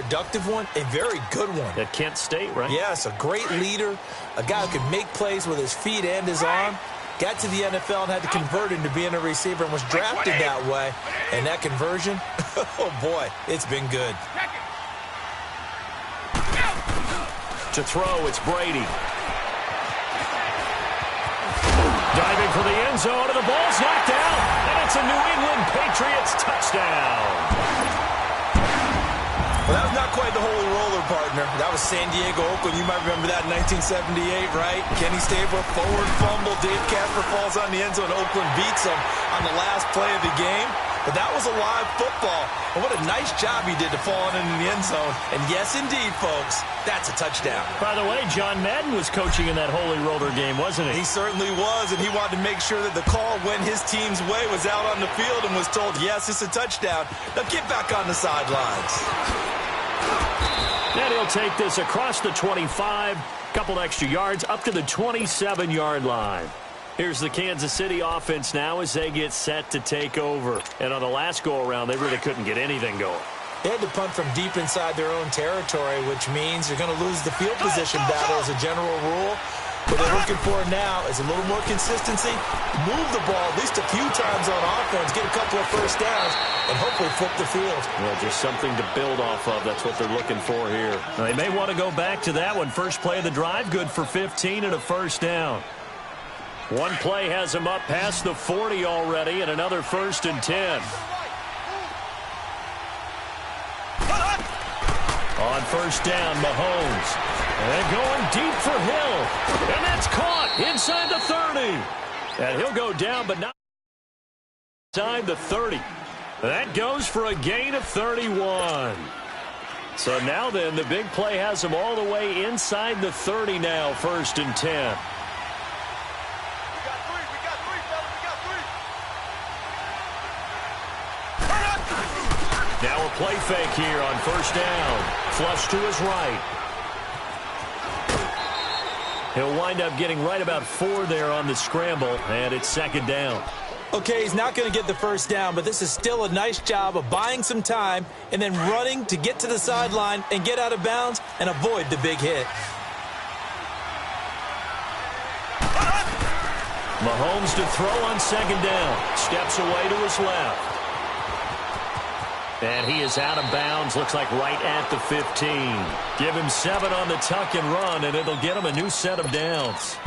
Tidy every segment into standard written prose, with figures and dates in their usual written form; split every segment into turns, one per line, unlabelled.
productive one, a very good one.
At Kent State, right?
Yes, a great leader, a guy who can make plays with his feet and his arm. Got to the NFL and had to convert into being a receiver and was drafted that way. And that conversion, oh boy, it's been good.
To throw, it's Brady. Diving for the end zone, and the ball's knocked out. And it's a New England Patriots touchdown.
Well, that was not quite the holy roller, partner. That was San Diego, Oakland. You might remember that in 1978, right? Kenny Stabler, forward fumble. Dave Casper falls on the end zone. Oakland beats him on the last play of the game. But that was a live football. And what a nice job he did to fall in the end zone. And yes, indeed, folks, that's a touchdown.
By the way, John Madden was coaching in that holy roller game, wasn't he?
He certainly was, and he wanted to make sure that the call went his team's way, was out on the field and was told, yes, it's a touchdown. Now get back on the sidelines.
And he'll take this across the 25, couple extra yards, up to the 27-yard line. Here's the Kansas City offense now as they get set to take over. And on the last go-around, they really couldn't get anything going.
They had to punt from deep inside their own territory, which means you're going to lose the field position battle as a general rule. What they're looking for now is a little more consistency, move the ball at least a few times on offense, get a couple of first downs, and hopefully flip the field.
Well, just something to build off of. That's what they're looking for here. Now, they may want to go back to that one. First play of the drive, good for 15 and a first down. One play has them up past the 40 already, and another 1st and 10. On first down, Mahomes. And going deep for Hill. And that's caught inside the 30. And he'll go down, but not inside the 30. That goes for a gain of 31. So now then, the big play has them all the way inside the 30 now, 1st and 10. Now a play fake here on first down. Flush to his right. He'll wind up getting right about 4 there on the scramble, and it's 2nd down.
Okay, he's not going to get the first down, but this is still a nice job of buying some time and then running to get to the sideline and get out of bounds and avoid the big hit.
Mahomes to throw on 2nd down. Steps away to his left. And he is out of bounds, looks like right at the 15. Give him 7 on the tuck and run, and it'll get him a new set of downs.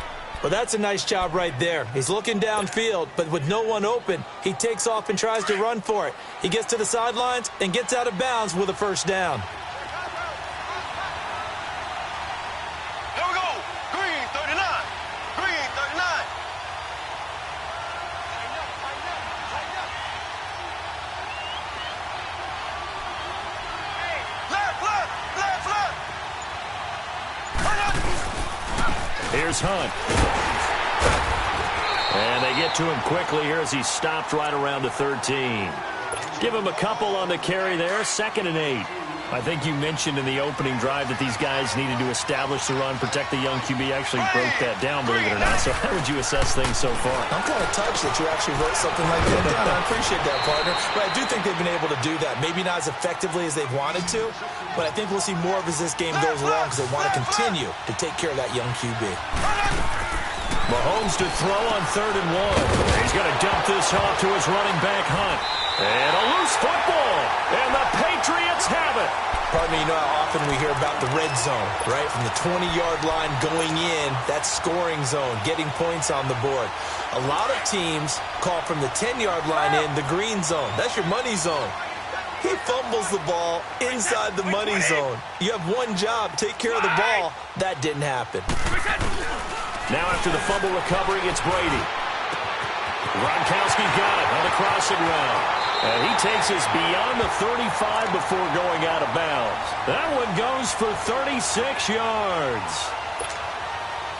Well, that's a nice job right there. He's looking downfield, but with no one open, he takes off and tries to run for it. He gets to the sidelines and gets out of bounds with a first down.
Here we go. Green, 39. Green, 39.
Here's Hunt. And they get to him quickly here as he's stopped right around the 13. Give him a couple on the carry there, 2nd and 8. I think you mentioned in the opening drive that these guys needed to establish the run, protect the young QB. Actually broke that down, believe it or not. So how would you assess things so far?
I'm kind of touched that you actually wrote something like that down. I appreciate that, partner. But I do think they've been able to do that. Maybe not as effectively as they've wanted to, but I think we'll see more of as this game goes along because they want to continue to take care of that young QB.
Mahomes to throw on 3rd and 1. He's going to dump this off to his running back, Hunt. And a loose football. And the Patriots have it.
Pardon me, you know how often we hear about the red zone, right? From the 20-yard line going in, that's scoring zone, getting points on the board. A lot of teams call from the 10-yard line in the green zone. That's your money zone. He fumbles the ball inside the money zone. You have one job, take care of the ball. That didn't happen.
Now after the fumble recovery, it's Brady. Gronkowski got it on the crossing route. And he takes us beyond the 35 before going out of bounds. That one goes for 36 yards.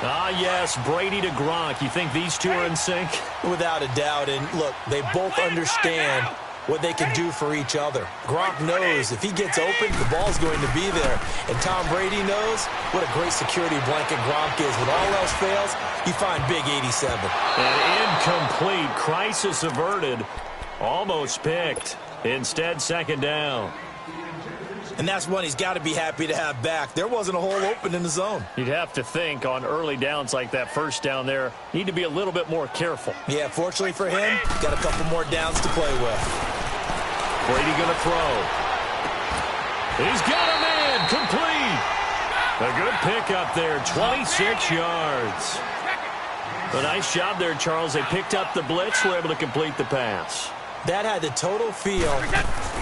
Ah, yes, Brady to Gronk. You think these two are in sync?
Without a doubt. And look, they both understand what they can do for each other. Gronk knows if he gets open, the ball's going to be there. And Tom Brady knows what a great security blanket Gronk is. When all else fails, you find big 87.
An incomplete, crisis averted. Almost picked. Instead, 2nd down.
And that's one he's got to be happy to have back. There wasn't a hole open in the zone.
You'd have to think on early downs like that first down there, need to be a little bit more careful.
Yeah, fortunately for him, got a couple more downs to play with.
Brady going to throw. He's got a man, complete. A good pick up there, 26 yards. A nice job there, Charles. They picked up the blitz, were able to complete the pass.
That had the total feel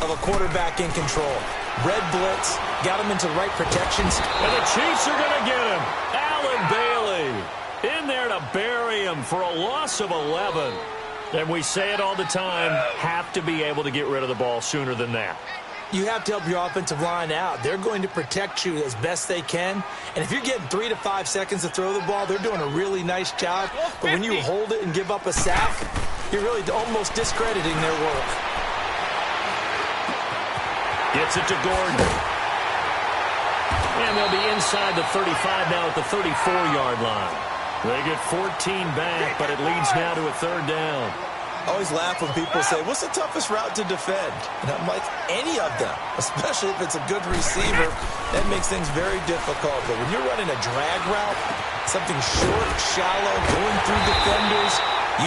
of a quarterback in control. Red blitz, got him into the right protections.
And the Chiefs are going to get him. Allen Bailey in there to bury him for a loss of 11. And we say it all the time, have to be able to get rid of the ball sooner than that.
You have to help your offensive line out. They're going to protect you as best they can. And if you're getting 3 to 5 seconds to throw the ball, they're doing a really nice job. But when you hold it and give up a sack, you're really almost discrediting their work.
Gets it to Gordon. And they'll be inside the 35 now at the 34-yard line. They get 14 back, but it leads now to a third down.
I always laugh when people say, what's the toughest route to defend? And I'm like, any of them, especially if it's a good receiver. That makes things very difficult. But when you're running a drag route, something short, shallow, going through defenders,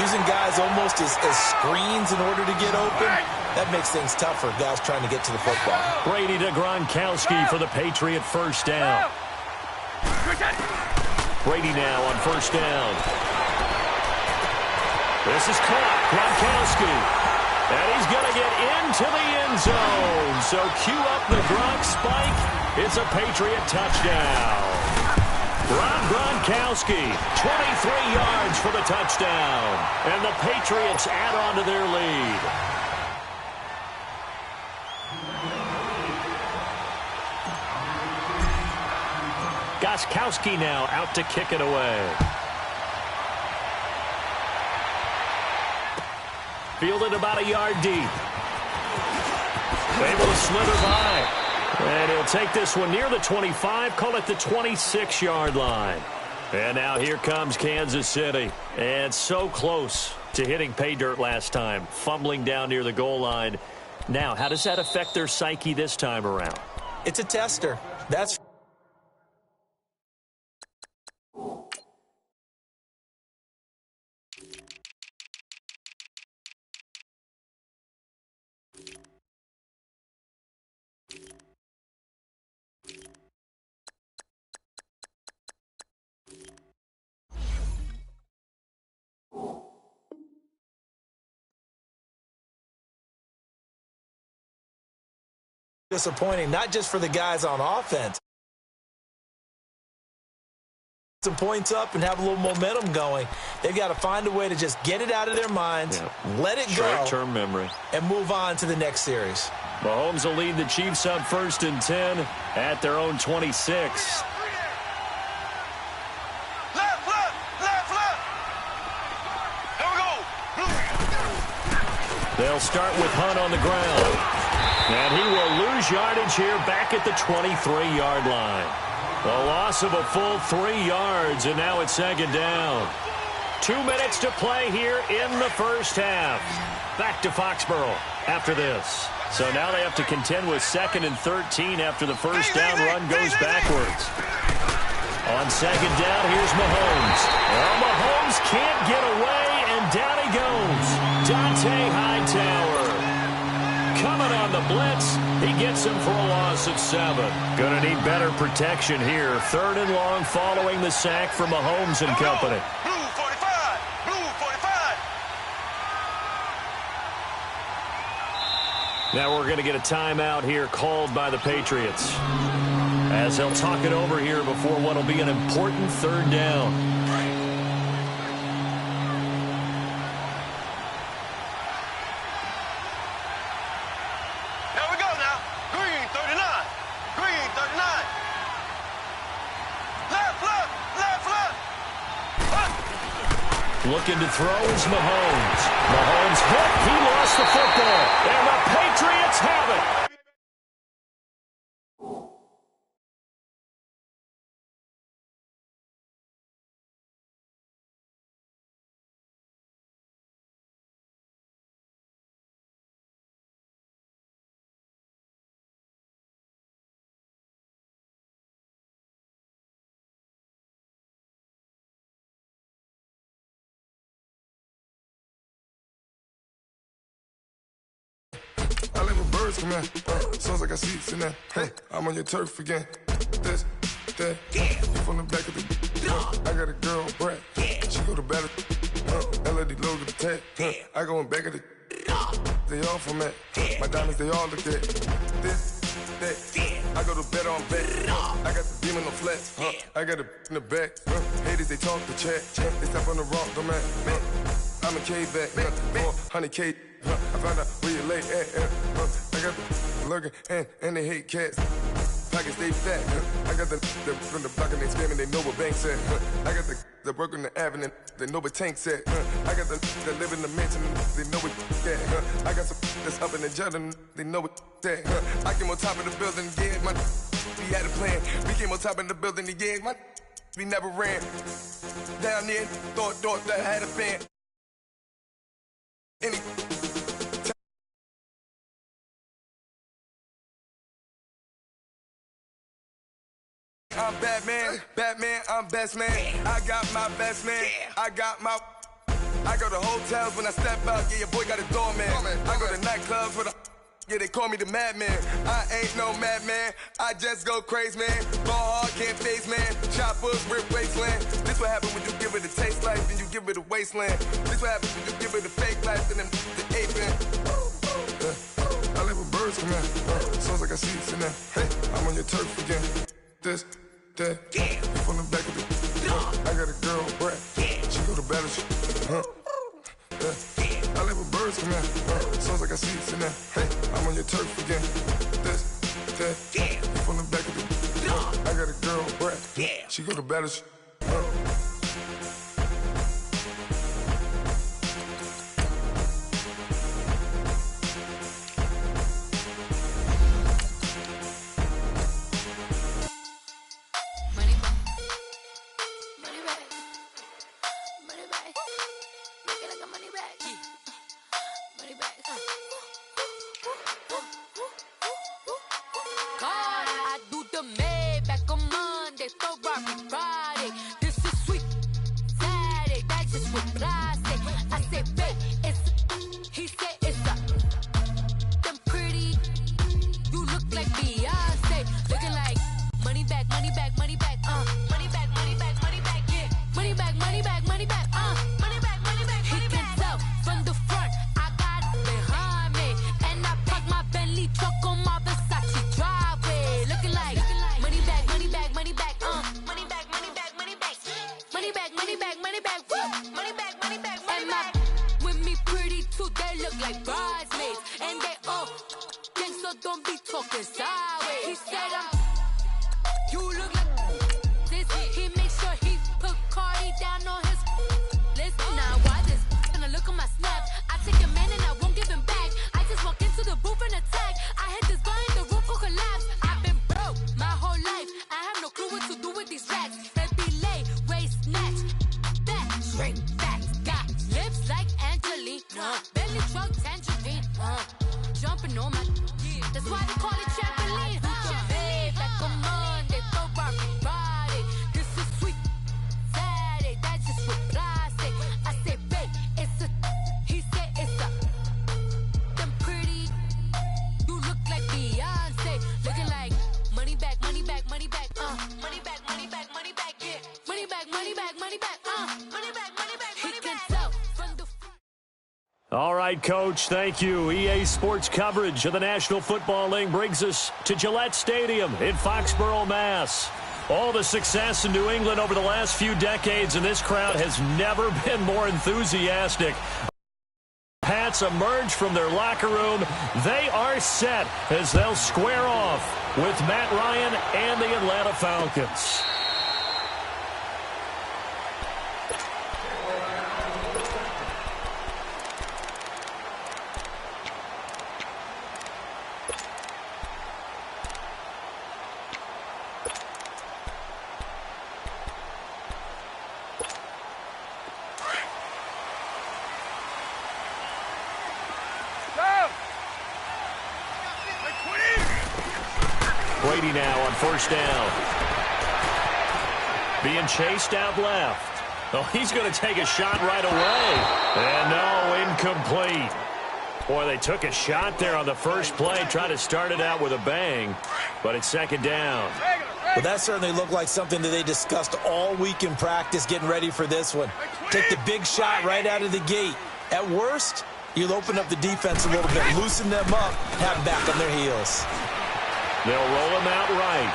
using guys almost as screens in order to get open, that makes things tougher, guys trying to get to the football.
Brady to Gronkowski for the Patriot first down. Brady now on first down. This is caught. Gronkowski. And he's going to get into the end zone. So cue up the Gronk spike. It's a Patriot touchdown. Gronkowski, 23 yards for the touchdown. And the Patriots add on to their lead. Gronkowski now out to kick it away. Fielded about a yard deep. Able to slither by. And he'll take this one near the 25, call it the 26-yard line. And now here comes Kansas City. And so close to hitting pay dirt last time, fumbling down near the goal line. Now, how does that affect their psyche this time around?
It's a tester. That's disappointing, not just for the guys on offense. Some points up and have a little momentum going. They've got to find a way to just get it out of their minds, let it go,
short-term memory, and
move on to the next series.
Mahomes will lead the Chiefs up 1st and 10 at their own 26. They'll start with Hunt on the ground. And he will lose yardage here back at the 23-yard line. A loss of a full 3 yards, and now it's second down. 2 minutes to play here in the first half. Back to Foxborough after this. So now they have to contend with 2nd and 13 after the first down run goes backwards. On second down, here's Mahomes. Well, Mahomes can't get away, and down he goes. Dante Hightower. Coming on the blitz, he gets him for a loss of 7. Going to need better protection here. 3rd and long following the sack from Mahomes and company.
Blue 45. Blue 45.
Now we're going to get a timeout here called by the Patriots, as they'll talk it over here before what will be an important 3rd down. Looking to throw is Mahomes. Mahomes hit. He lost the football. And the Patriots have it.
birds come out. Sounds like I seats in that. I'm on your turf again. This, that, you from the back of the. I got a girl, Brad. She go to battle. LAD logo the tag. I go in back of the. They all from that. My diamonds, they all look at. This, that. I go to bed on bed. I got the demon on flats. I got it in the back. Haters, they talk the chat. They step on the rock, don't man. I'm a K-back. 400K. I found out where you lay at. I got the lurking and they hate cats. Pockets stay fat. I got the from the block and they screaming, they know what banks at. I got the work on the avenue, they know what tanks at. I got the live in the mansion, they know what that. I got some that's up in the jungle, they know what that. I came on top of the building, yeah, my we had a plan. We came on top of the building, yeah, my we never ran. Down there, thought that I had a fan. I'm Batman, I'm best man. I got my best man. I go to hotels when I step out. Yeah, your boy got a doorman. I go to nightclubs with a. Yeah, they call me the madman. I ain't no madman. I just go crazy, man. Ball hard, can't face, man. Choppers, rip wasteland. This what happens when you give it a taste life and you give it a wasteland. This what happens when you give it a fake life and then the aping. I live with birds come out. Sounds like I seats in that. I'm on your turf again. This, that, you from the back of the. I got a girl, Brad. She go to battle. I live with birds come out. Sounds like I seats in that. I'm on your turf again. This, that, you from the back of the. I got a girl, Brad. She go to battle.
All right, Coach, thank you. EA Sports coverage of the National Football League brings us to Gillette Stadium in Foxborough, Mass. All the success in New England over the last few decades, and this crowd has never been more enthusiastic. Pats emerge from their locker room. They are set as they'll square off with Matt Ryan and the Atlanta Falcons. Brady now on first down. Being chased out left. Oh, he's going to take a shot right away. And no, incomplete. Boy, they took a shot there on the first play, tried to start it out with a bang, but it's second down.
Well, that certainly looked like something that they discussed all week in practice, getting ready for this one. Take the big shot right out of the gate. At worst, you'll open up the defense a little bit, loosen them up, have them back on their heels.
They'll roll him out right.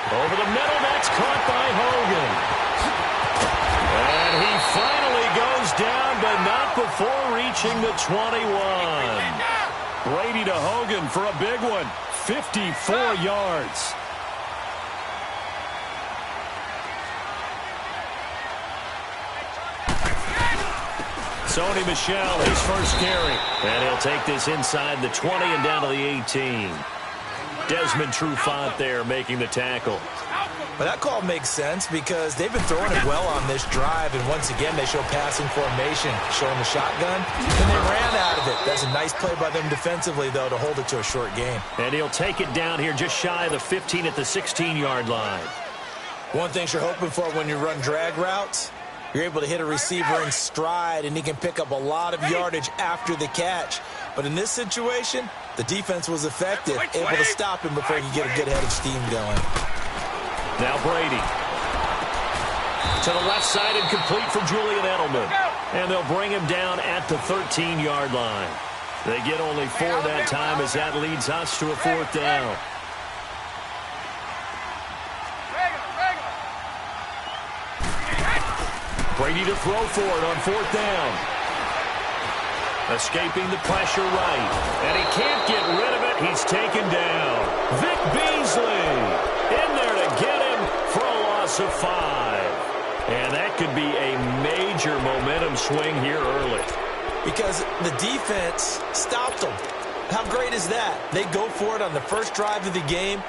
Over the middle, that's caught by Hogan. And he finally goes down, but not before reaching the 21. Brady to Hogan for a big one, 54 yards. Sony Michel, his first carry. And he'll take this inside the 20 and down to the 18. Desmond Trufant there making the tackle.
But that call makes sense because they've been throwing it well on this drive, and once again they show passing formation, showing the shotgun, and they ran out of it. That's a nice play by them defensively, though, to hold it to a short game.
And he'll take it down here just shy of the 15 at the 16-yard line.
One thing you're hoping for when you run drag routes, you're able to hit a receiver in stride, and he can pick up a lot of yardage after the catch. But in this situation, the defense was effective, able to stop him before he could get a good head of steam going.
Now Brady. To the left side and complete for Julian Edelman. And they'll bring him down at the 13-yard line. They get only 4 that time as that leads us to a 4th down. Brady to throw for it on 4th down. Escaping the pressure right. And he can't get rid of it. He's taken down. Vic Beasley in there to get him for a loss of 5. And that could be a major momentum swing here early.
Because the defense stopped them. How great is that? They go for it on the first drive of the game.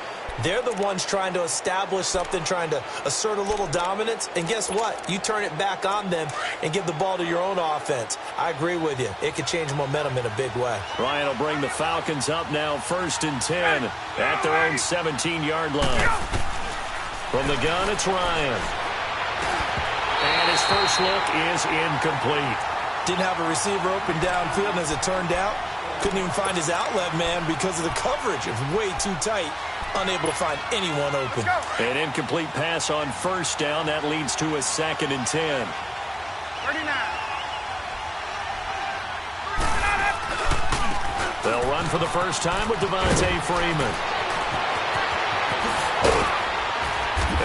They're the ones trying to establish something, trying to assert a little dominance. And guess what? You turn it back on them and give the ball to your own offense. I agree with you. It could change momentum in a big way.
Ryan will bring the Falcons up now 1st and 10 at their own 17-yard line. From the gun, it's Ryan. And his first look is incomplete.
Didn't have a receiver open downfield, and as it turned out, couldn't even find his outlet man because of the coverage. It was way too tight. Unable to find anyone open.
An incomplete pass on 1st down. That leads to a 2nd and 10.
39.
They'll run for the first time with Devontae Freeman.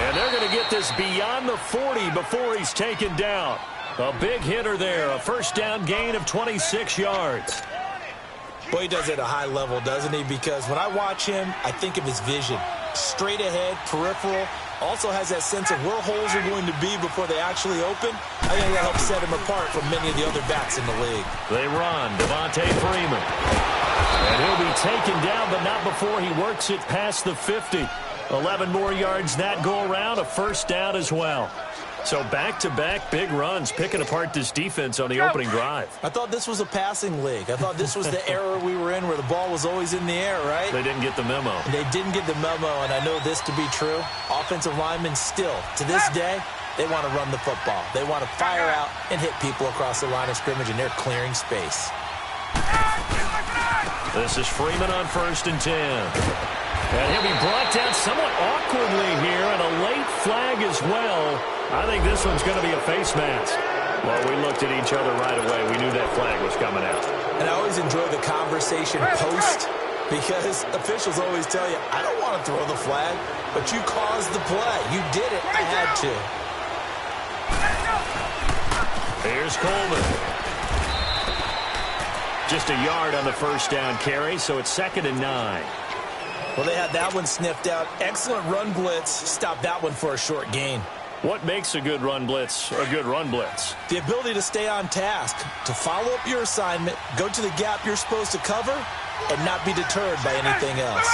And they're going to get this beyond the 40 before he's taken down. A big hitter there. A first down gain of 26 yards.
Boy, he does it at a high level, doesn't he? Because when I watch him, I think of his vision. Straight ahead, peripheral. Also has that sense of where holes are going to be before they actually open. I think that helps set him apart from many of the other backs in the league.
They run. Devontae Freeman. And he'll be taken down, but not before he works it past the 50. 11 more yards that go around. A first down as well. So back-to-back big runs, picking apart this defense on the opening drive.
I thought this was a passing league. I thought this was the era we were in where the ball was always in the air, right?
They didn't get the memo.
They didn't get the memo, and I know this to be true. Offensive linemen still, to this day, they want to run the football. They want to fire out and hit people across the line of scrimmage, and they're clearing space.
This is Freeman on 1st and 10. And he'll be brought down somewhat awkwardly here, and a late flag as well. I think this one's going to be a face mask. Well, we looked at each other right away. We knew that flag was coming out.
And I always enjoy the conversation post because officials always tell you, I don't want to throw the flag, but you caused the play. You did it. I had to.
Here's Coleman. Just a yard on the first down carry, so it's 2nd and 9.
Well, they had that one sniffed out. Excellent run blitz. Stopped that one for a short gain.
What makes a good run blitz a good run blitz?
The ability to stay on task, to follow up your assignment, go to the gap you're supposed to cover, and not be deterred by anything else.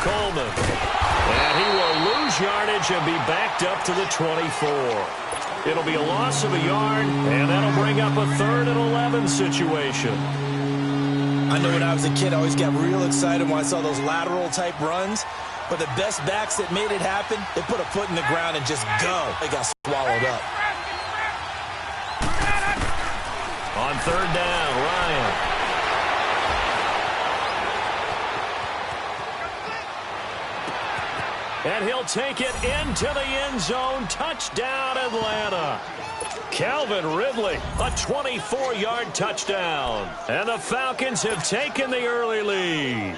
Coleman. And he will lose yardage and be backed up to the 24. It'll be a loss of a yard, and that'll bring up a 3rd and 11 situation.
I know when I was a kid, I always got real excited when I saw those lateral-type runs. But the best backs that made it happen, they put a foot in the ground and just go. They got swallowed up.
On third down, Ryan. And he'll take it into the end zone. Touchdown, Atlanta. Calvin Ridley, a 24-yard touchdown. And the Falcons have taken the early lead.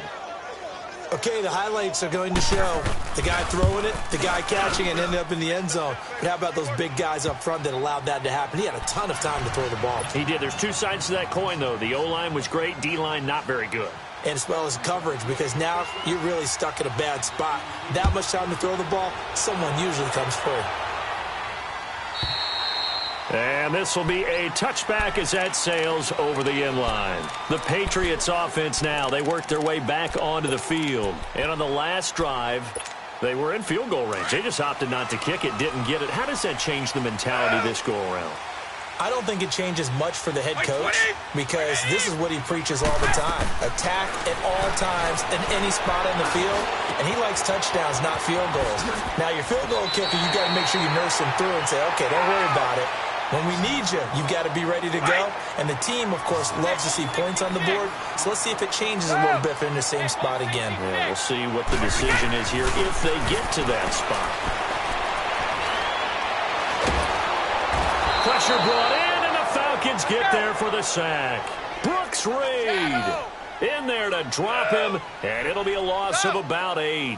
Okay, the highlights are going to show the guy throwing it, the guy catching it, and ended up in the end zone. But how about those big guys up front that allowed that to happen? He had a ton of time to throw the ball.
He did. There's two sides to that coin, though. The O-line was great. D-line not very good.
And as well as coverage, because now you're really stuck in a bad spot. That much time to throw the ball, someone usually comes free.
And this will be a touchback as that sails over the end line. The Patriots offense now, they worked their way back onto the field. And on the last drive, they were in field goal range. They just opted not to kick it, didn't get it. How does that change the mentality this go-around?
I don't think it changes much for the head coach because this is what he preaches all the time. Attack at all times in any spot on the field, and he likes touchdowns, not field goals. Now, your field goal kicker, you got to make sure you nurse him through and say, okay, don't worry about it. When we need you, you've got to be ready to go. And the team, of course, loves to see points on the board. So let's see if it changes a little bit if they're in the same spot again.
Yeah, we'll see what the decision is here if they get to that spot. Pressure brought in, and the Falcons get there for the sack. Brooks Reed in there to drop him, and it'll be a loss of about 8.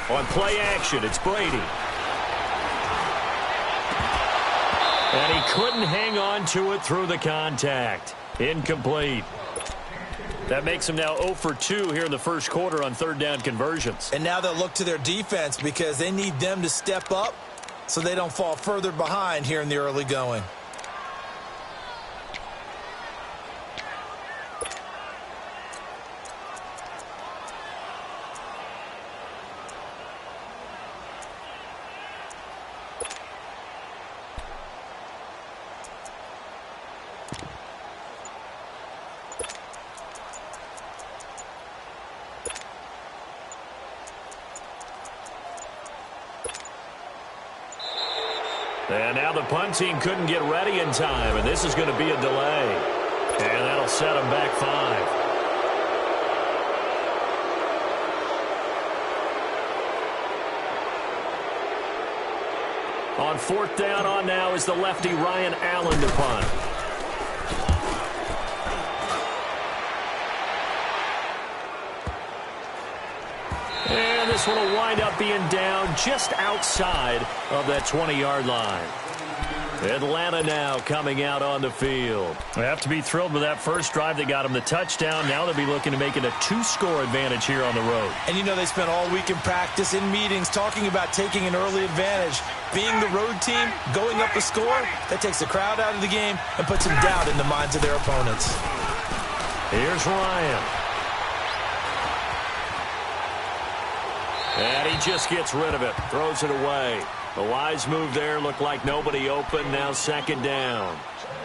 On play action, it's Brady. And he couldn't hang on to it through the contact. Incomplete. That makes him now 0 for 2 here in the first quarter on third down conversions.
And now they'll look to their defense because they need them to step up so they don't fall further behind here in the early going.
And now the punt team couldn't get ready in time, and this is going to be a delay. And that'll set them back 5. On fourth down on now is the lefty Ryan Allen to punt. And this one will wind up being down just outside of that 20-yard line. Atlanta now coming out on the field. They have to be thrilled with that first drive that got them the touchdown. Now they'll be looking to make it a 2-score advantage here on the road.
And you know they spent all week in practice, in meetings, talking about taking an early advantage. Being the road team, going up a score, that takes the crowd out of the game and puts some doubt in the minds of their opponents.
Here's Ryan. And he just gets rid of it, throws it away. The wise move there, looked like nobody open, now second down.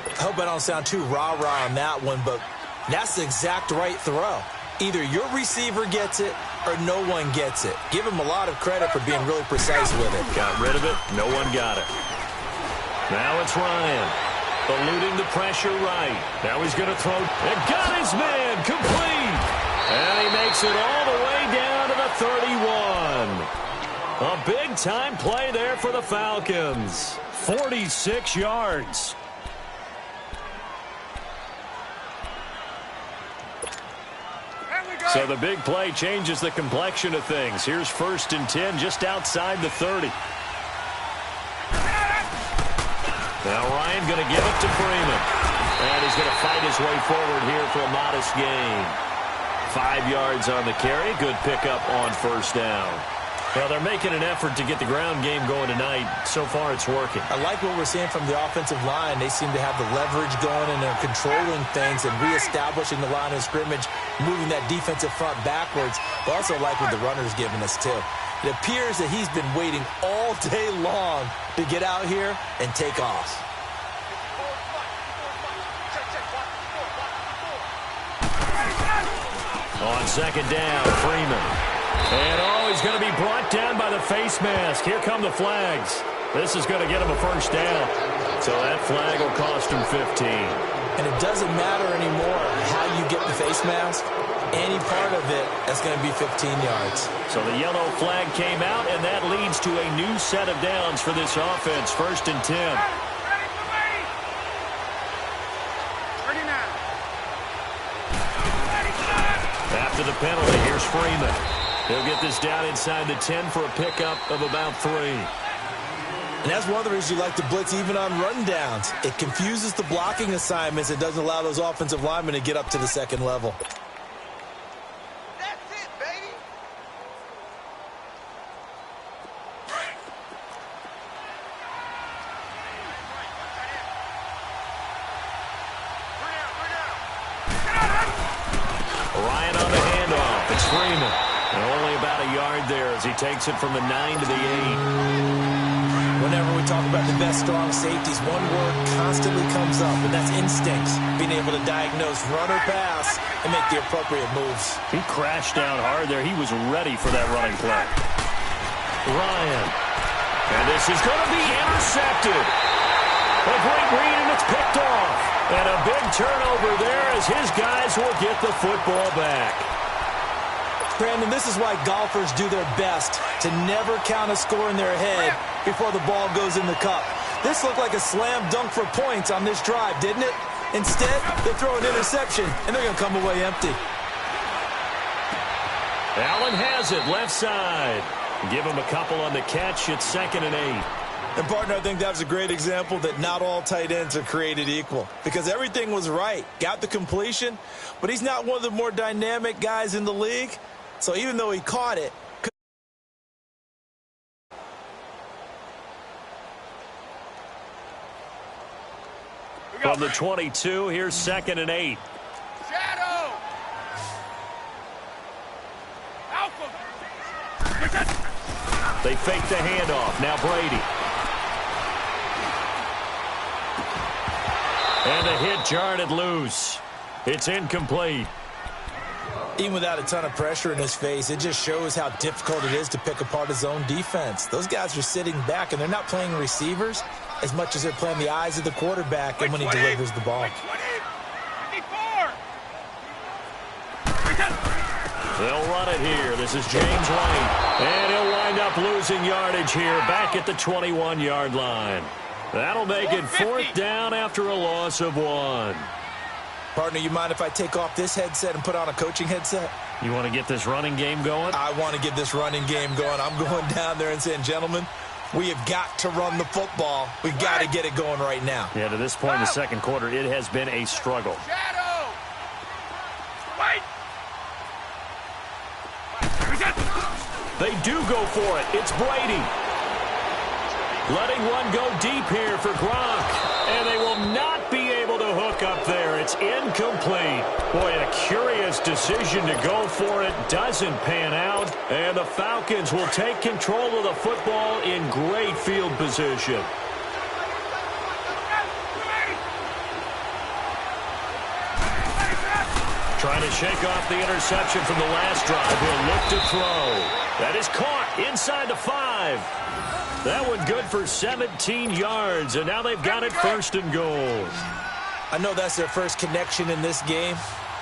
I hope I don't sound too rah-rah on that one, but that's the exact right throw. Either your receiver gets it or no one gets it. Give him a lot of credit for being really precise with it.
Got rid of it, no one got it. Now it's Ryan, eluding the pressure right. Now he's going to throw, and got his man, complete. And he makes it all the way down to the 31. A big-time play there for the Falcons. 46 yards. So the big play changes the complexion of things. Here's 1st and 10 just outside the 30. Now Ryan going to give it to Freeman. And he's going to fight his way forward here for a modest gain. 5 yards on the carry. Good pickup on first down. Well, they're making an effort to get the ground game going tonight. So far, it's working.
I like what we're seeing from the offensive line. They seem to have the leverage going, and they're controlling things and reestablishing the line of scrimmage, moving that defensive front backwards. But also like what the runner's giving us, too. It appears that he's been waiting all day long to get out here and take off.
On second down, Freeman. And he's going to be brought down by the face mask. Here come the flags. This is going to get him a first down. So that flag will cost him 15.
And it doesn't matter anymore how you get the face mask. Any part of it, that's going to be 15 yards.
So the yellow flag came out, and that leads to a new set of downs for this offense. 1st and 10. After the penalty, here's Freeman. He'll get this down inside the 10 for a pickup of about 3.
And that's one of the reasons you like to blitz even on run downs. It confuses the blocking assignments. It doesn't allow those offensive linemen to get up to the second level.
That's it, baby.
Ryan on the handoff. It's Freeman. And only about a yard there as he takes it from the 9 to the 8.
Whenever we talk about the best strong safeties, one word constantly comes up, and that's instincts. Being able to diagnose run or pass and make the appropriate moves.
He crashed down hard there. He was ready for that running play. Ryan. And this is going to be intercepted. A great read, and it's picked off. And a big turnover there as his guys will get the football back.
Brandon, this is why golfers do their best to never count a score in their head before the ball goes in the cup. This looked like a slam dunk for points on this drive, didn't it? Instead, they throw an interception, and they're going to come away empty.
Allen has it, left side. Give him a couple on the catch. It's 2nd and 8.
And, partner, I think that was a great example that not all tight ends are created equal because everything was right. Got the completion, but he's not one of the more dynamic guys in the league. So even though he caught it,
from the 22, here's 2nd and 8.
Shadow. Alpha.
They fake the handoff. Now Brady. And the hit jarred it loose. It's incomplete.
even without a ton of pressure in his face, it just shows how difficult it is to pick apart his own defense. Those guys are sitting back, and they're not playing receivers as much as they're playing the eyes of the quarterback and when he delivers the ball.
They'll run it here. This is James White. And he'll wind up losing yardage here back at the 21-yard line. That'll make it 4th down after a loss of 1.
Partner, you mind if I take off this headset and put on a coaching headset?
You want to get this running game going?
I want to get this running game going. I'm going down there and saying, gentlemen, we have got to run the football. We've got to get it going right now.
Yeah, to this point in the second quarter, it has been a struggle.
Shadow! Wait!
They do go for it. It's Brady. Letting one go deep here for Gronk. And they will not be able to hook up there. It's incomplete. Boy, a curious decision to go for it. Doesn't pan out. And the Falcons will take control of the football in great field position. Trying to shake off the interception from the last drive. He'll look to throw. That is caught inside the 5. That one good for 17 yards, and now they've got it 1st and goal.
I know that's their first connection in this game,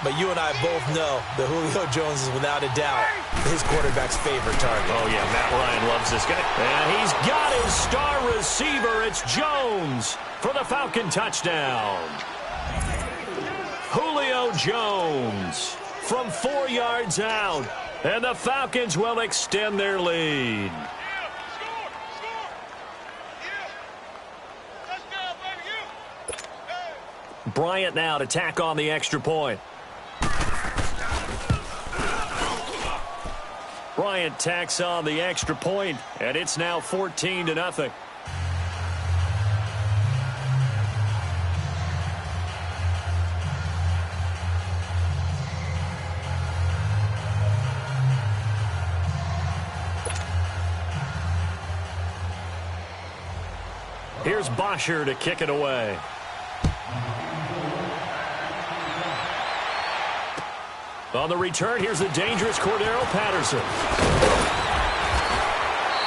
but you and I both know that Julio Jones is without a doubt his quarterback's favorite target.
Oh, yeah, Matt Ryan loves this guy. And he's got his star receiver. It's Jones for the Falcon touchdown. Julio Jones from 4 yards out, and the Falcons will extend their lead. Bryant now to tack on the extra point. Bryant tacks on the extra point, and it's now 14-0. Here's Bosher to kick it away. On the return, here's the dangerous Cordero Patterson.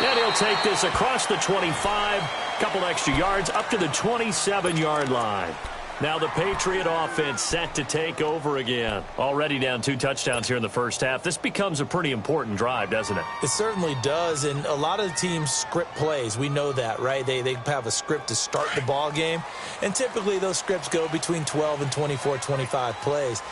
And he'll take this across the 25, couple extra yards, up to the 27-yard line. Now the Patriot offense set to take over again. Already down 2 touchdowns here in the first half. This becomes a pretty important drive, doesn't it?
It certainly does, and a lot of the teams script plays. We know that, right? They have a script to start the ball game, and typically those scripts go between 12 and 24, 25 plays.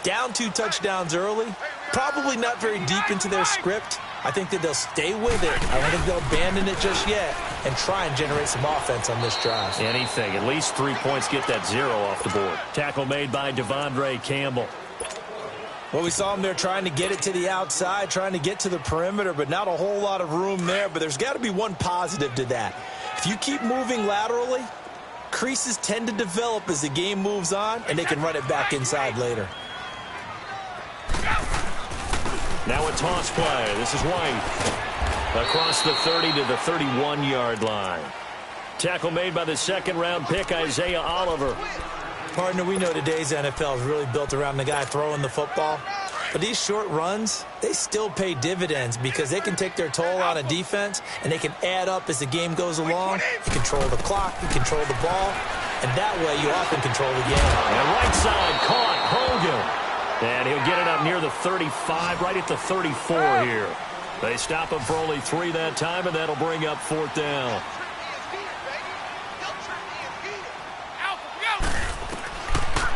Down 2 touchdowns early, probably not very deep into their script. I think that they'll stay with it. I don't think they'll abandon it just yet and try and generate some offense on this drive.
Anything. At least 3 points, get that 0 off the board. Tackle made by Devondre Campbell.
Well, we saw him there trying to get it to the outside, trying to get to the perimeter, but not a whole lot of room there. But there's got to be one positive to that. If you keep moving laterally, creases tend to develop as the game moves on, and they can run it back inside later.
Now a toss play. This is White. Across the 30 to the 31-yard line. Tackle made by the second-round pick, Isaiah Oliver.
Partner, we know today's NFL is really built around the guy throwing the football. But these short runs, they still pay dividends because they can take their toll on a defense, and they can add up as the game goes along. You control the clock, you control the ball, and that way you often control the game.
And right side caught, Hogan. And he'll get it up near the 35, right at the 34 here. They stop him for only 3 that time, and that'll bring up 4th down.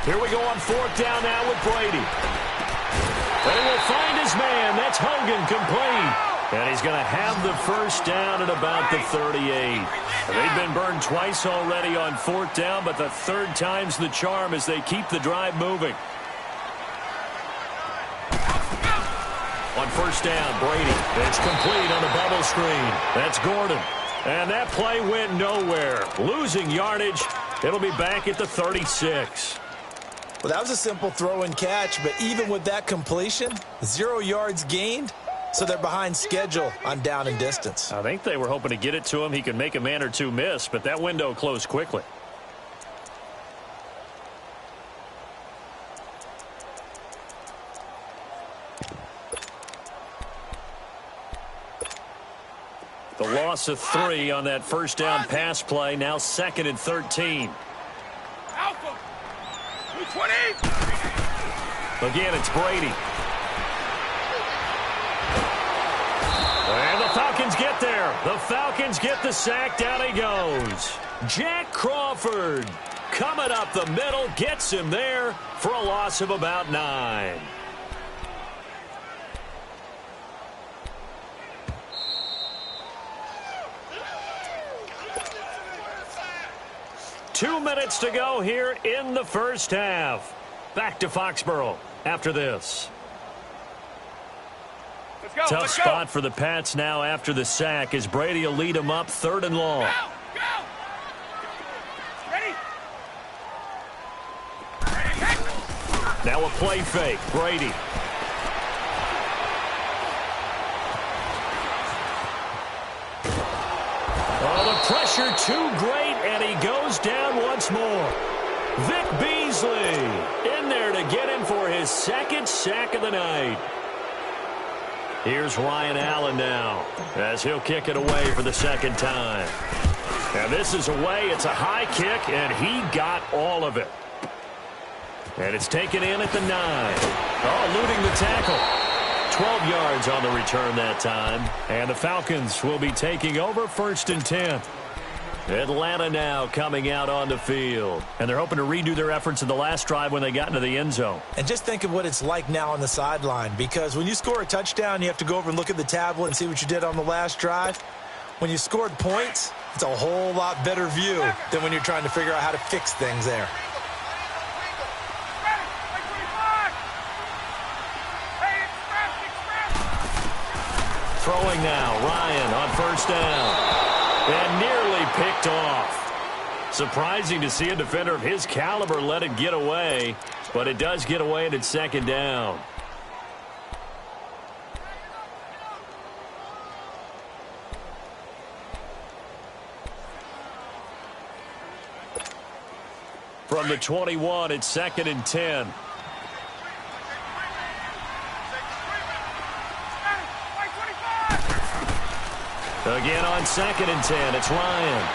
Here we go on 4th down now with Brady. They will find his man. That's Hogan, complete. And he's going to have the first down at about the 38. They've been burned twice already on 4th down, but the 3rd time's the charm as they keep the drive moving. On 1st down, Brady. It's complete on the bubble screen. That's Gordon. And that play went nowhere. Losing yardage. It'll be back at the 36.
Well, that was a simple throw and catch, but even with that completion, 0 yards gained, so they're behind schedule on down and distance.
I think they were hoping to get it to him. He could make a man or two miss, but that window closed quickly. The loss of 3 on that 1st down pass play. Now 2nd and 13.
Alpha. 20.
Again, it's Brady. And the Falcons get there. The Falcons get the sack. Down he goes. Jack Crawford coming up the middle. Gets him there for a loss of about 9. Two minutes to go here in the first half. Back to Foxborough after this.
Let's go.
Tough
Let's
spot
go.
for the Pats now after the sack as Brady will lead them up 3rd and long.
Go. Go. Ready?
Now a play fake. Brady. Oh, the pressure too great, and he goes down once more. Vic Beasley in there to get him for his 2nd sack of the night. Here's Ryan Allen now as he'll kick it away for the 2nd time. And this is away. It's a high kick, and he got all of it. And it's taken in at the 9. Oh, eluding the tackle. 12 yards on the return that time. And the Falcons will be taking over 1st and 10. Atlanta now coming out on the field. And they're hoping to redo their efforts in the last drive when they got into the end zone.
And just think of what it's like now on the sideline, because when you score a touchdown, you have to go over and look at the tablet and see what you did on the last drive. When you scored points, it's a whole lot better view than when you're trying to figure out how to fix things there.
Throwing now, Ryan on 1st down. And nearly picked off. Surprising to see a defender of his caliber let it get away, but it does get away and it's 2nd down. From the 21, it's 2nd and 10. Again on 2nd and 10, it's Ryan.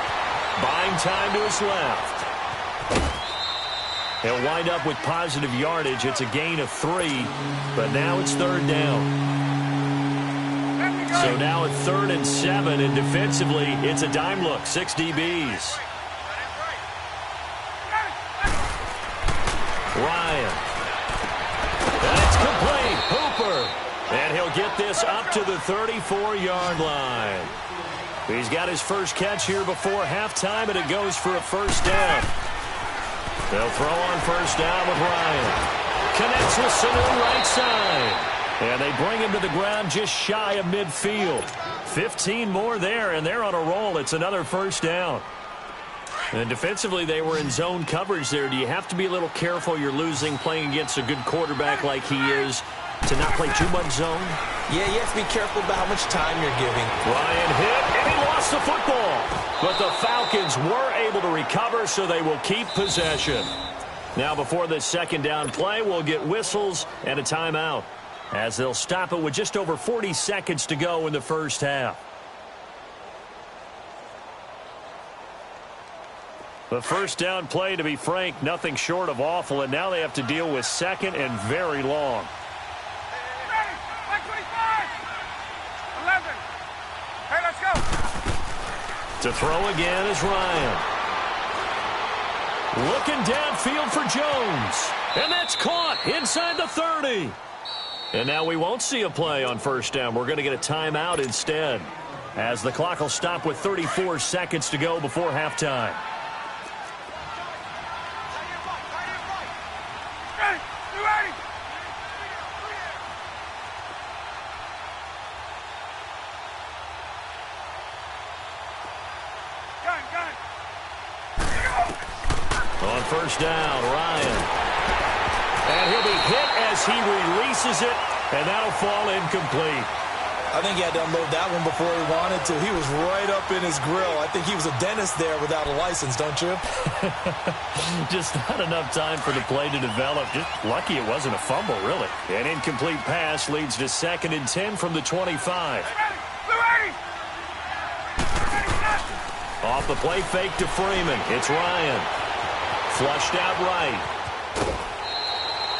Buying time to his left. He'll wind up with positive yardage. It's a gain of 3, but now it's 3rd down. So now at 3rd and 7, and defensively, it's a dime look, 6 DBs. Ryan. And it's complete. Hooper. And he'll get this up to the 34-yard line. He's got his first catch here before halftime, and it goes for a 1st down. They'll throw on 1st down with Ryan. Connects with Sanu right side. And they bring him to the ground just shy of midfield. 15 more there, and they're on a roll. It's another 1st down. And defensively, they were in zone coverage there. Do you have to be a little careful? You're losing playing against a good quarterback like he is to not play too much zone?
Yeah, you have to be careful about how much time you're giving.
Ryan hit, and he lost the football. But the Falcons were able to recover, so they will keep possession. Now, before this 2nd down play, we'll get whistles and a timeout, as they'll stop it with just over 40 seconds to go in the 1st half. The 1st down play, to be frank, nothing short of awful, and now they have to deal with 2nd and very long.
Ready. 25. 11. Hey, let's go.
To throw again is Ryan. Looking downfield for Jones. And that's caught inside the 30. And now we won't see a play on 1st down. We're going to get a timeout instead, as the clock will stop with 34 seconds to go before halftime. On 1st down, Ryan. And he'll be hit as he releases it, and that'll fall incomplete.
I think he had to unload that one before he wanted to. He was right up in his grill. I think he was a dentist there without a license, don't you?
Just not enough time for the play to develop. Just lucky it wasn't a fumble, really. An incomplete pass leads to 2nd and 10 from the 25. Off the play fake to Freeman. It's Ryan. Flushed out right.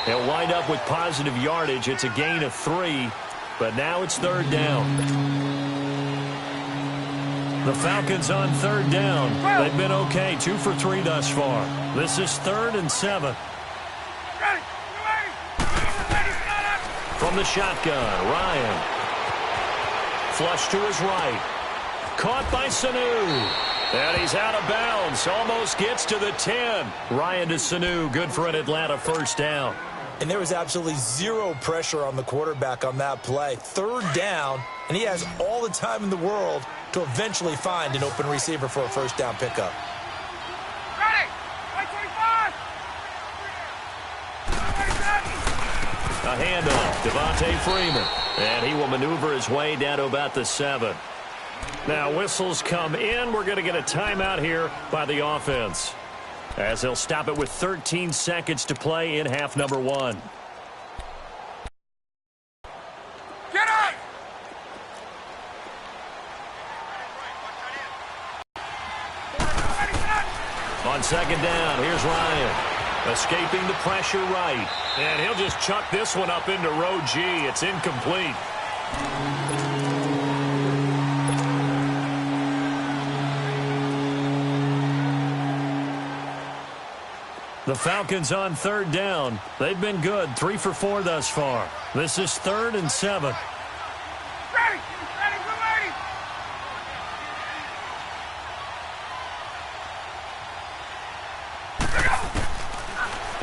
He'll wind up with positive yardage. It's a gain of 3, but now it's 3rd down. The Falcons on 3rd down. They've been okay, 2 for 3 thus far. This is 3rd and 7. From the shotgun, Ryan. Flush to his right. Caught by Sanu. And he's out of bounds. Almost gets to the 10. Ryan to Sanu. Good for an Atlanta 1st down.
And there was absolutely zero pressure on the quarterback on that play. 3rd down, and he has all the time in the world to eventually find an open receiver for a 1st down pickup.
Ready. 25.
A handoff. Devontae Freeman. And he will maneuver his way down to about the 7. Now whistles come in. We're going to get a timeout here by the offense, as they'll stop it with 13 seconds to play in half number 1.
Get up!
On 2nd down, here's Ryan. Escaping the pressure right. And he'll just chuck this one up into row G. It's incomplete. The Falcons on 3rd down. They've been good, 3 for 4 thus far. This is 3rd and 7.
Ready! Ready, we're ready!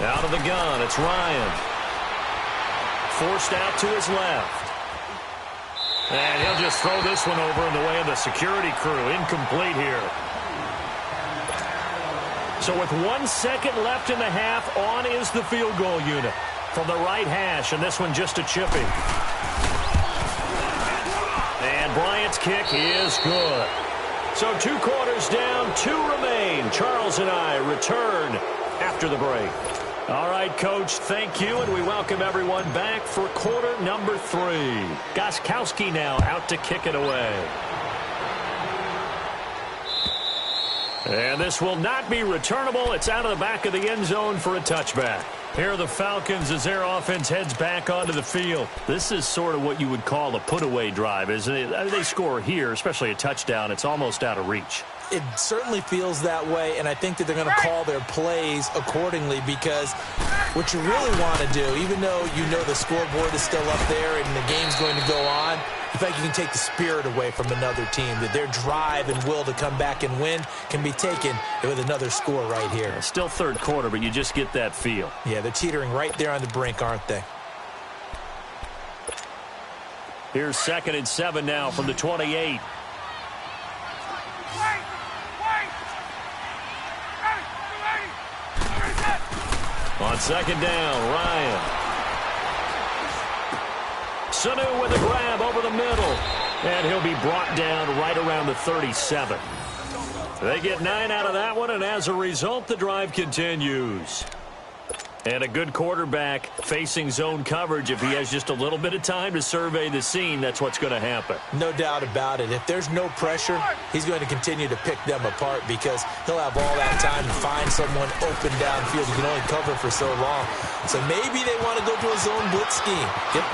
Out of the gun, it's Ryan. Forced out to his left. And he'll just throw this one over in the way of the security crew. Incomplete here. So with 1 second left in the half, on is the field goal unit from the right hash, and this one just a chipping. And Bryant's kick is good. So 2 quarters down, 2 remain. Charles and I return after after the break. All right, Coach, thank you, and we welcome everyone back for quarter number 3. Gostkowski now out to kick it away. And this will not be returnable. It's out of the back of the end zone for a touchback. Here are the Falcons as their offense heads back onto the field. This is sort of what you would call a put-away drive, isn't it? I mean, they score here, especially a touchdown. It's almost out of reach.
It certainly feels that way, and I think that they're going to call their plays accordingly, because what you really want to do, even though you know the scoreboard is still up there and the game's going to go on, in fact, you can take the spirit away from another team, that their drive and will to come back and win can be taken with another score right here.
Still third quarter, but you just get that feel.
Yeah, they're teetering right there on the brink, aren't they?
Here's 2nd and 7 now from the 28. On 2nd down, Ryan. Sanu with a grab over the middle. And he'll be brought down right around the 37. They get 9 out of that one, and as a result, the drive continues. And a good quarterback facing zone coverage. If he has just a little bit of time to survey the scene, that's what's going to happen.
No doubt about it. If there's no pressure, he's going to continue to pick them apart, because he'll have all that time to find someone open downfield. He can only cover for so long. So maybe they want to go to a zone blitz scheme.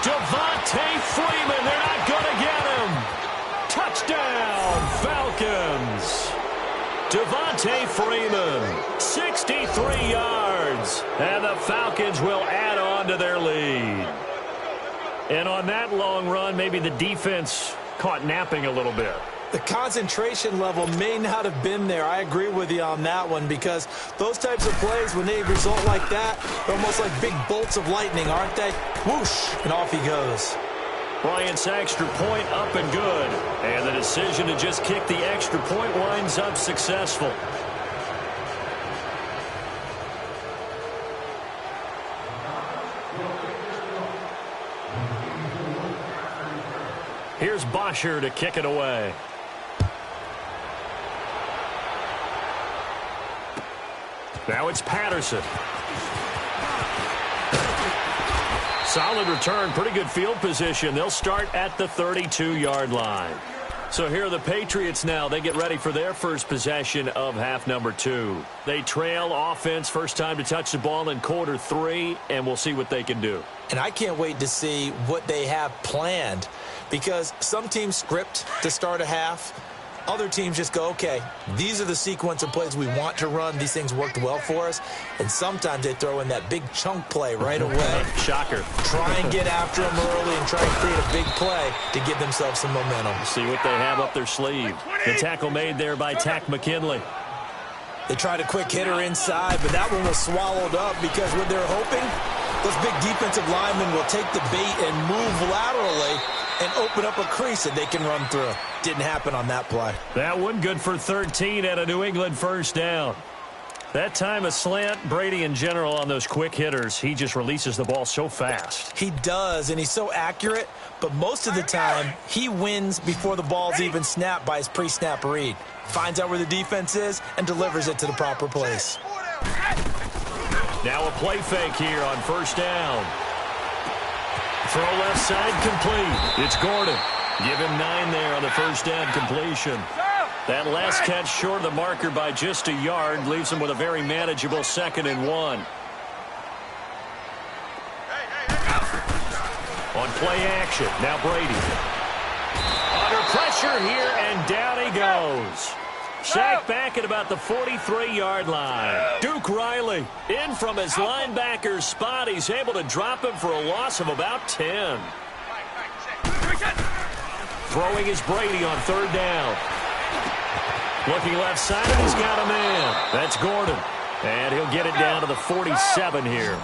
Devontae Freeman, they're not going to get him. Touchdown, Falcons. Devontae Freeman, 63 yards, and the Falcons will add on to their lead. And on that long run, maybe the defense caught napping a little bit.
The concentration level may not have been there. I agree with you on that one, because those types of plays, when they result like that, they're almost like big bolts of lightning, aren't they? Whoosh, and off he goes.
Bryant's extra point up and good. And the decision to just kick the extra point winds up successful. Here's Bosher to kick it away. Now it's Patterson. Solid return, pretty good field position. They'll start at the 32-yard line. So here are the Patriots now. They get ready for their first possession of half number 2. They trail offense, first time to touch the ball in quarter 3, and we'll see what they can do.
And I can't wait to see what they have planned, because some teams script to start a half. Other teams just go, okay, these are the sequence of plays we want to run. These things worked well for us. And sometimes they throw in that big chunk play right away.
Shocker.
Try and get after them early and try and create a big play to give themselves some momentum.
See what they have up their sleeve. The tackle made there by Tack McKinley.
They tried a quick hitter inside, but that one was swallowed up, because what they're hoping, those big defensive linemen will take the bait and move laterally and open up a crease that they can run through. Didn't happen on that play.
That one good for 13 at a New England first down. That time a slant. Brady in general on those quick hitters, he just releases the ball so fast.
He does, and he's so accurate, but most of the time he wins before the ball's even snapped by his pre-snap read. Finds out where the defense is and delivers it to the proper place.
Now a play fake here on first down. Throw left side complete. It's Gordon. Give him 9 there on the first down completion. That last catch short of the marker by just a yard leaves him with a very manageable 2nd and 1. On play action, now Brady. Under pressure here, and down he goes. Sacked back at about the 43-yard line. Duke Riley in from his linebacker's spot. He's able to drop him for a loss of about 10. Throwing is Brady on 3rd down. Looking left side, and he's got a man. That's Gordon. And he'll get it down to the 47 here.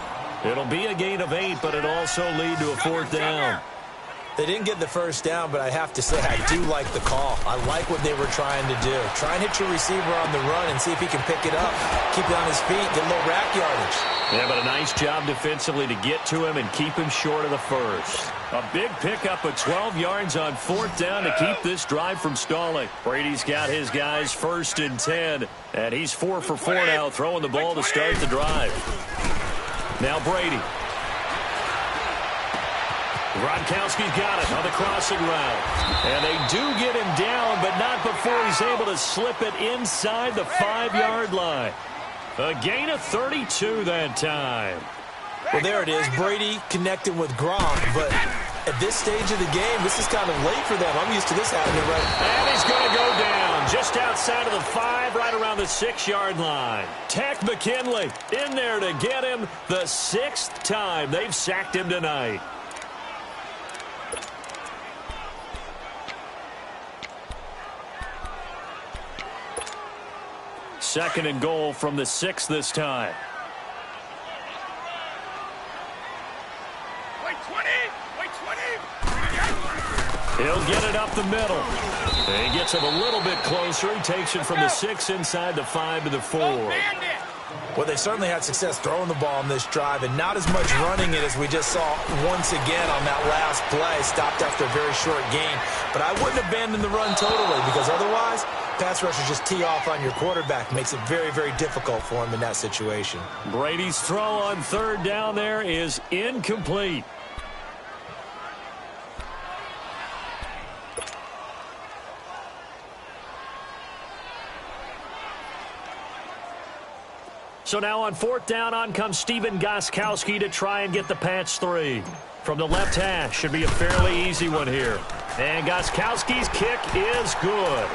It'll be a gain of 8, but it'll also lead to a 4th down.
They didn't get the first down, but I have to say I do like the call. I like what they were trying to do. Try and hit your receiver on the run and see if he can pick it up, keep it on his feet, get a little rack yardage.
Yeah, but a nice job defensively to get to him and keep him short of the first. A big pickup of 12 yards on 4th down to keep this drive from stalling. Brady's got his guys 1st and 10, and he's 4 for 4 now, throwing the ball to start the drive. Now Brady. Gronkowski's got it on the crossing route. And they do get him down, but not before he's able to slip it inside the 5-yard line. A gain of 32 that time.
Well, there it is. Brady connecting with Gronk, but at this stage of the game, this is kind of late for them. I'm used to this happening right now.
And he's going to go down just outside of the 5, right around the 6-yard line. Tech McKinley in there to get him the 6th time they've sacked him tonight. Second and goal from the 6 this time.
Wait 20! Wait 20!
He'll get it up the middle. He gets him a little bit closer. He takes it from the 6 inside the 5 to the 4.
Well, they certainly had success throwing the ball on this drive and not as much running it as we just saw once again on that last play. Stopped after a very short gain. But I wouldn't abandon the run totally because otherwise, pass rushers just tee off on your quarterback. Makes it very, very difficult for him in that situation.
Brady's throw on 3rd down there is incomplete. So now on 4th down, on comes Stephen Gostkowski to try and get the patch 3. From the left hash, should be a fairly easy one here. And Gostkowski's kick is good.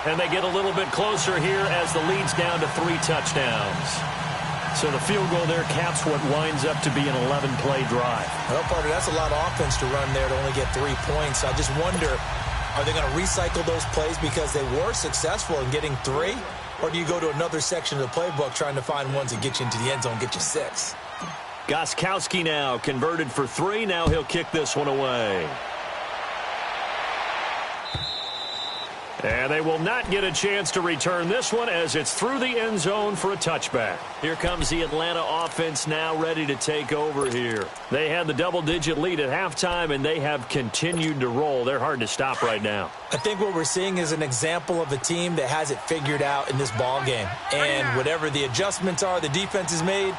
And they get a little bit closer here as the lead's down to 3 touchdowns. So the field goal there caps what winds up to be an 11-play drive.
Well, Parker, that's a lot of offense to run there to only get 3 points. I just wonder, are they going to recycle those plays because they were successful in getting 3? Or do you go to another section of the playbook trying to find ones that get you into the end zone, get you 6?
Gostkowski now converted for 3. Now he'll kick this one away. And they will not get a chance to return this one as it's through the end zone for a touchback. Here comes the Atlanta offense now ready to take over here. They had the double-digit lead at halftime, and they have continued to roll. They're hard to stop right now.
I think what we're seeing is an example of a team that has it figured out in this ball game. And whatever the adjustments are the defense has made,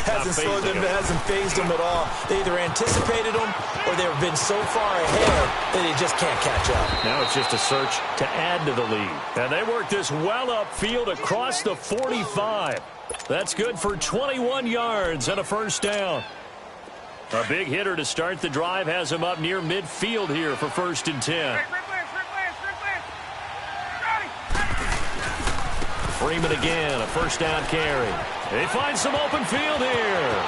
hasn't slowed them, hasn't phased them at all. They either anticipated them or they've been so far ahead that they just can't catch up.
Now it's just a search to add to the lead. And they work this well upfield across the 45. That's good for 21 yards and a 1st down. A big hitter to start the drive has him up near midfield here for 1st and 10. Freeman again, a 1st down carry. They find some open field here.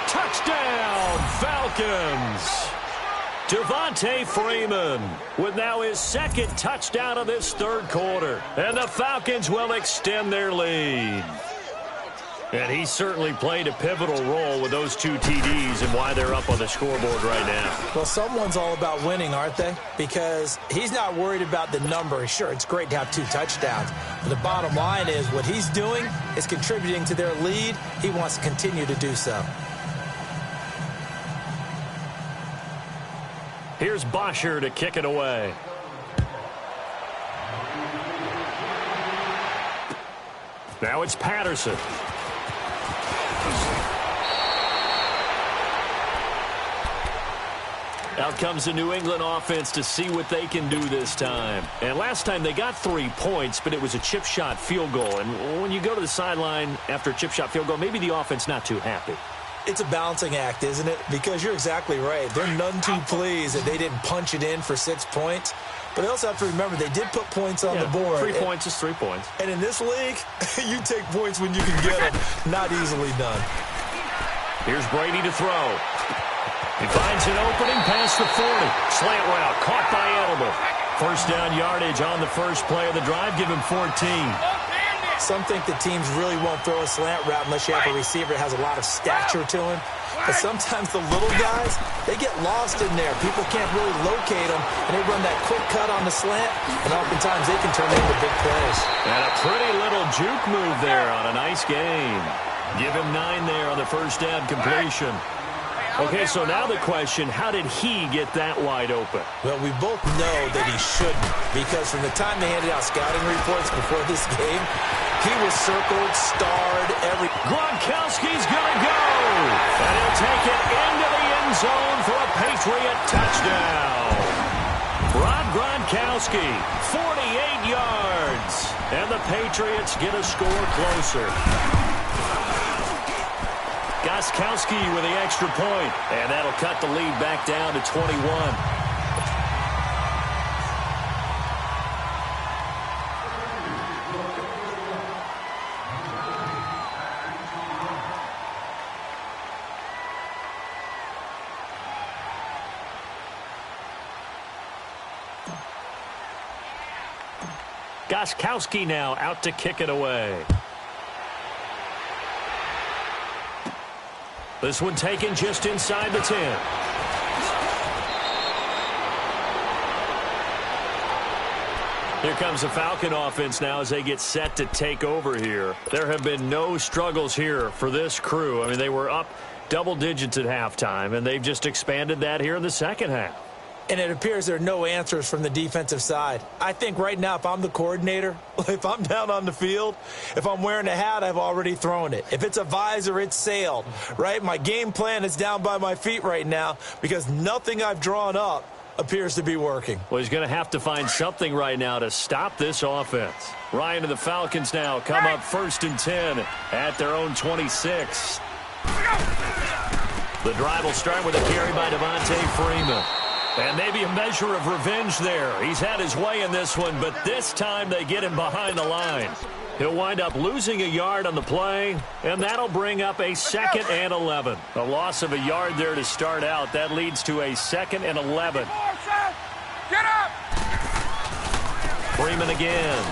Touchdown, Falcons. Devontae Freeman with now his 2nd touchdown of this 3rd quarter. And the Falcons will extend their lead. And he certainly played a pivotal role with those 2 TDs and why they're up on the scoreboard right now.
Well, someone's all about winning, aren't they? Because he's not worried about the number. Sure, it's great to have 2 touchdowns. But the bottom line is what he's doing is contributing to their lead. He wants to continue to do so.
Here's Bosher to kick it away. Now it's Patterson. Out comes the New England offense to see what they can do this time. And last time they got 3 points, but it was a chip shot field goal. And when you go to the sideline after a chip shot field goal, maybe the offense not too happy.
It's a balancing act, isn't it? Because you're exactly right. They're none too pleased that they didn't punch it in for 6 points. But they also have to remember they did put points on the board.
3 points is 3 points.
And in this league, you take points when you can get them. Not easily done.
Here's Brady to throw. He finds an opening past the 40. Slant route caught by Edelman. 1st down yardage on the first play of the drive. Give him 14.
Some think the teams really won't throw a slant route unless you have a receiver that has a lot of stature to him. But sometimes the little guys, they get lost in there. People can't really locate them, and they run that quick cut on the slant, and oftentimes they can turn into big plays.
And a pretty little juke move there on a nice gain. Give him 9 there on the first down completion. Okay, so now the question, how did he get that wide open?
Well, we both know that he shouldn't, because from the time they handed out scouting reports before this game, he was circled, starred,
Gronkowski's going to go! And he'll take it into the end zone for a Patriot touchdown. Rob Gronkowski, 48 yards. And the Patriots get a score closer. Gronkowski with the extra point, and that'll cut the lead back down to 21. Gronkowski now out to kick it away. This one taken just inside the 10. Here comes the Falcon offense now as they get set to take over here. There have been no struggles here for this crew. I mean, they were up double digits at halftime, and they've just expanded that here in the second half.
And it appears there are no answers from the defensive side. I think right now, if I'm the coordinator, if I'm down on the field, if I'm wearing a hat, I've already thrown it. If it's a visor, it's sailed, right? My game plan is down by my feet right now because nothing I've drawn up appears to be working.
Well, he's going to have to find something right now to stop this offense. Ryan and the Falcons now come up 1st and 10 at their own 26. The drive will start with a carry by Devontae Freeman. And maybe a measure of revenge there. He's had his way in this one, but this time they get him behind the line. He'll wind up losing a yard on the play, and that'll bring up a 2nd and 11. A loss of a yard there to start out. That leads to a 2nd and 11.
Get up!
Freeman again.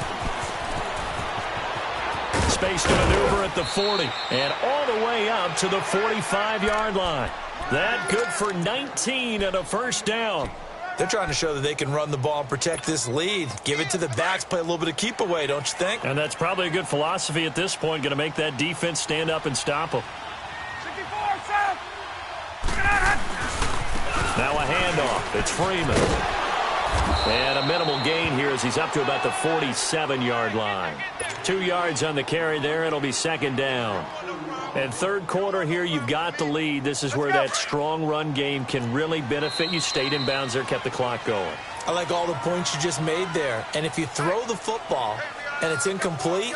Space to maneuver at the 40, and all the way up to the 45-yard line. That good for 19 and a first down.
They're trying to show that they can run the ball and protect this lead. Give it to the backs, play a little bit of keep away, don't you think?
And that's probably a good philosophy at this point, going to make that defense stand up and stop them.
64, Seth! Get out!
Now a handoff. It's Freeman. And a minimal gain here as he's up to about the 47-yard line. 2 yards on the carry there. It'll be 2nd down. And 3rd quarter here, you've got the lead. This is where that strong run game can really benefit you. Stayed in bounds there, kept the clock going.
I like all the points you just made there. And if you throw the football and it's incomplete,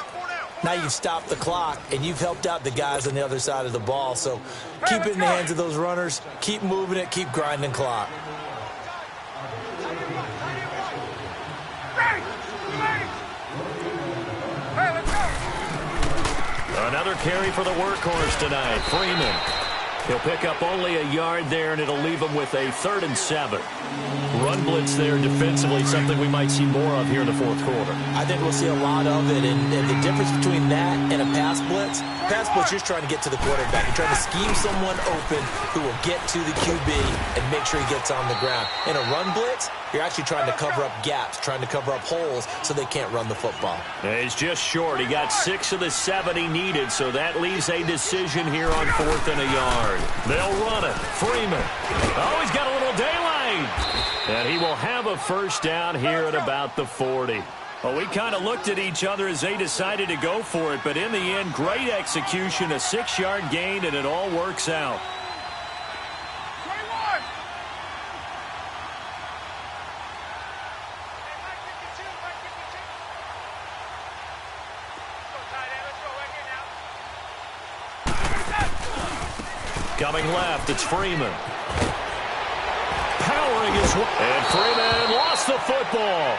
now you've stopped the clock and you've helped out the guys on the other side of the ball. So keep it in the hands of those runners. Keep moving it. Keep grinding clock.
Another carry for the workhorse tonight, Freeman. He'll pick up only a yard there, and it'll leave him with a 3rd and 7. Run blitz there defensively, something we might see more of here in the 4th quarter.
I think we'll see a lot of it, and the difference between that and a pass blitz, you're trying to get to the quarterback. You're trying to scheme someone open who will get to the QB and make sure he gets on the ground. In a run blitz, you're actually trying to cover up gaps, trying to cover up holes so they can't run the football.
And he's just short. He got 6 of the 7 he needed, so that leaves a decision here on 4th and a yard. They'll run it. Freeman. Oh, he's got a little daylight. And he will have a first down here at about the 40. Well, we kind of looked at each other as they decided to go for it, but in the end, great execution, a 6-yard gain, and it all works out.
21!
Coming left, it's Freeman. Powering his way. And Freeman lost the football.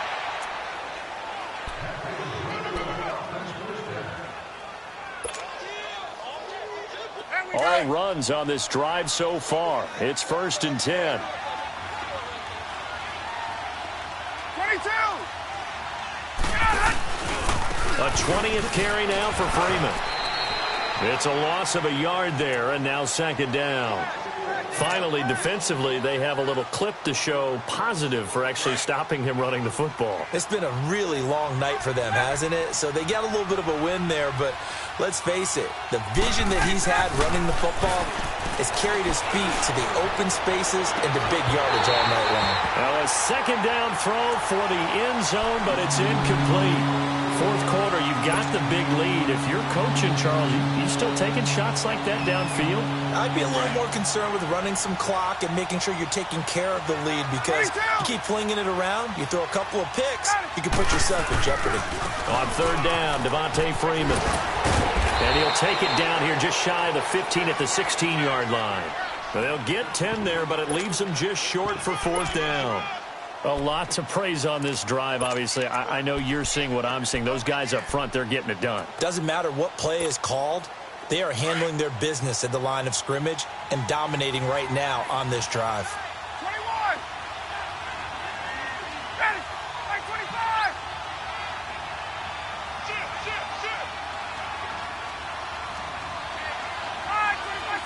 All runs on this drive so far. It's 1st and 10.
22!
A 20th carry now for Freeman. It's a loss of a yard there, and now second down. Finally, defensively, they have a little clip to show positive for actually stopping him running the football.
It's been a really long night for them, hasn't it? So they got a little bit of a win there, but let's face it, the vision that he's had running the football has carried his feet to the open spaces and to big yardage all night long.
Now a second down throw for the end zone, but it's incomplete. Fourth quarter, you've got the big lead. If you're coaching, Charles, you still taking shots like that downfield?
I'd be a little more concerned with running some clock and making sure you're taking care of the lead, because you keep flinging it around, you throw a couple of picks, you can put yourself in jeopardy.
On third down, Devontae Freeman. And he'll take it down here just shy of the 15 at the 16-yard line. But they'll get 10 there, but it leaves them just short for fourth down. A lot to praise on this drive, obviously. I know you're seeing what I'm seeing. Those guys up front, they're getting it done.
Doesn't matter what play is called. They are handling their business at the line of scrimmage and dominating right now on this drive.
21. Ready. Like 25. Shit. All right, 25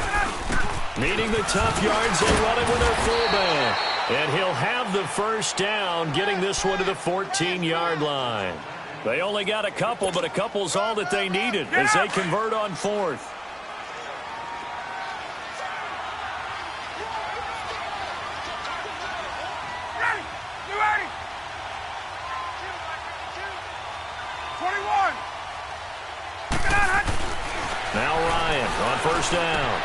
tonight.
Needing the tough yards, they run it with their fullback. And he'll have the first down, getting this one to the 14-yard line. They only got a couple, but a couple's all that they needed as they convert on fourth.
Ready. You ready? 21. Get out, Hutch.
Now Ryan on first down.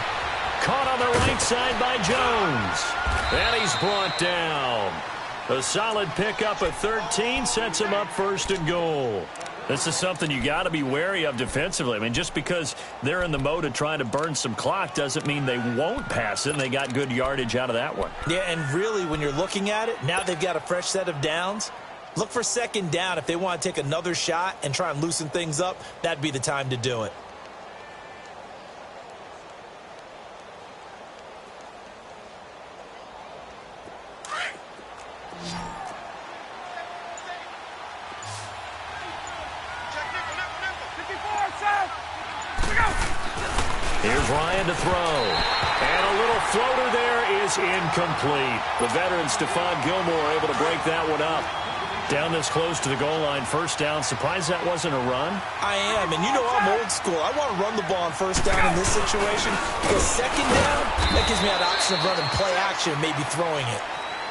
Caught on the right side by Jones. And he's brought down. A solid pickup of 13 sets him up first and goal. This is something you got to be wary of defensively. I mean, just because they're in the mode of trying to burn some clock doesn't mean they won't pass it, and they got good yardage out of that one.
Yeah, and really, when you're looking at it, now they've got a fresh set of downs. Look for second down. If they want to take another shot and try and loosen things up, that'd be the time to do it.
Here's Ryan to throw. And a little floater there is incomplete. The veteran Stephon Gilmore able to break that one up. Down this close to the goal line, first down. Surprised that wasn't a run?
I am, and you know I'm old school. I want to run the ball on first down in this situation, because second down, that gives me that option of running play action and maybe throwing it.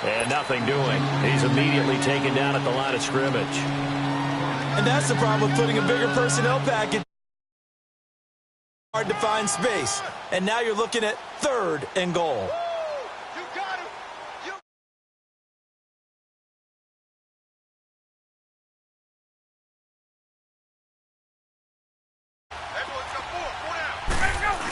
And nothing doing. He's immediately taken down at the line of scrimmage.
And that's the problem with putting a bigger personnel package. Hard to find space. And now you're looking at third and goal.
You got it.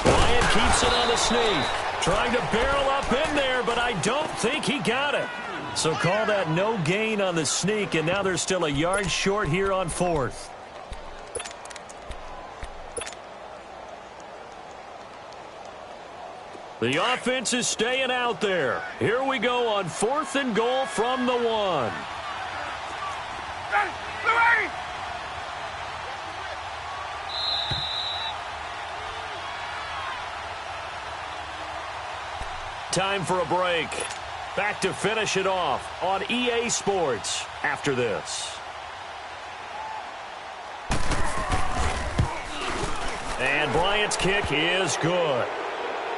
Bryant keeps it on the sneak. Trying to barrel up in there, but I don't think he got it. So call that no gain on the sneak, and now they're still a yard short here on fourth. The offense is staying out there. Here we go on fourth and goal from the one.
Ready.
Time for a break. Back to finish it off on EA Sports after this. And Bryant's kick is good.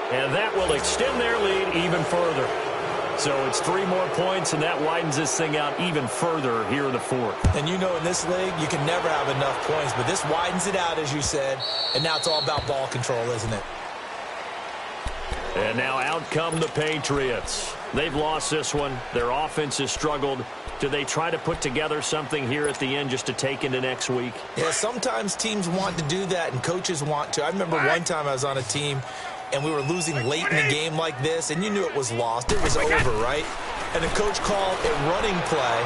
And that will extend their lead even further. So it's 3 more points, and that widens this thing out even further here in the fourth.
And you know in this league, you can never have enough points, but this widens it out, as you said, and now it's all about ball control, isn't it?
And now out come the Patriots. They've lost this one. Their offense has struggled. Do they try to put together something here at the end just to take into next week?
Yeah, sometimes teams want to do that, and coaches want to. I remember one time I was on a team, and we were losing late in the game like this, and you knew it was lost. It was over, right? And the coach called a running play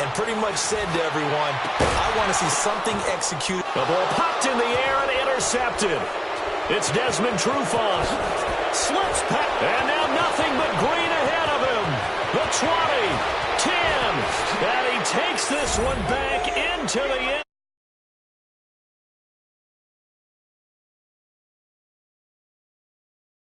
and pretty much said to everyone, I want to see something executed.
The ball popped in the air and intercepted. It's Desmond Trufant. Slips past, and now nothing but green ahead of him. The 20, 10, and he takes this one back into the end.